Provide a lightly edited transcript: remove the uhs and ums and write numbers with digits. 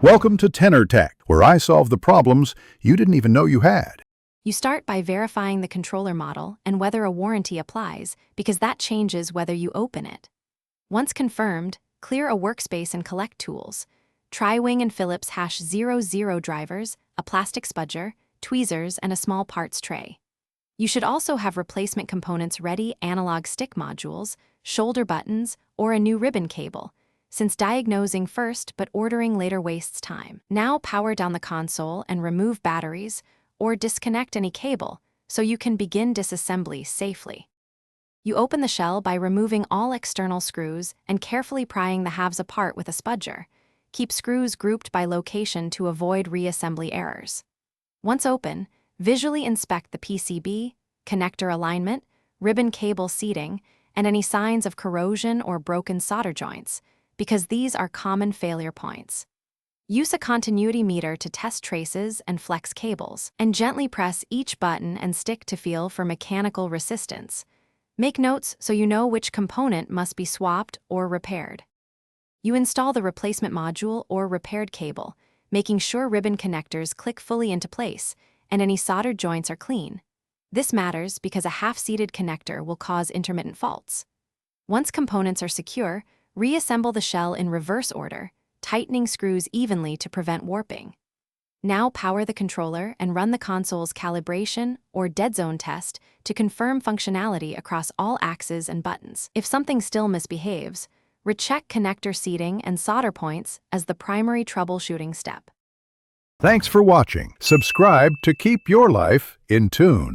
Welcome to Tenor Tech, where I solve the problems you didn't even know you had. You start by verifying the controller model and whether a warranty applies, because that changes whether you open it. Once confirmed, clear a workspace and collect tools. Try Wing & Phillips #00 drivers, a plastic spudger, tweezers, and a small parts tray. You should also have replacement components ready: analog stick modules, shoulder buttons, or a new ribbon cable, since diagnosing first but ordering later wastes time. Now power down the console and remove batteries or disconnect any cable so you can begin disassembly safely. You open the shell by removing all external screws and carefully prying the halves apart with a spudger. Keep screws grouped by location to avoid reassembly errors. Once open, visually inspect the PCB, connector alignment, ribbon cable seating, and any signs of corrosion or broken solder joints, because these are common failure points. Use a continuity meter to test traces and flex cables, and gently press each button and stick to feel for mechanical resistance. Make notes so you know which component must be swapped or repaired. You install the replacement module or repaired cable, making sure ribbon connectors click fully into place and any soldered joints are clean. This matters because a half-seated connector will cause intermittent faults. Once components are secure, reassemble the shell in reverse order, tightening screws evenly to prevent warping. Now power the controller and run the console's calibration or dead zone test to confirm functionality across all axes and buttons. If something still misbehaves, recheck connector seating and solder points as the primary troubleshooting step. Thanks for watching. Subscribe to keep your life in tune.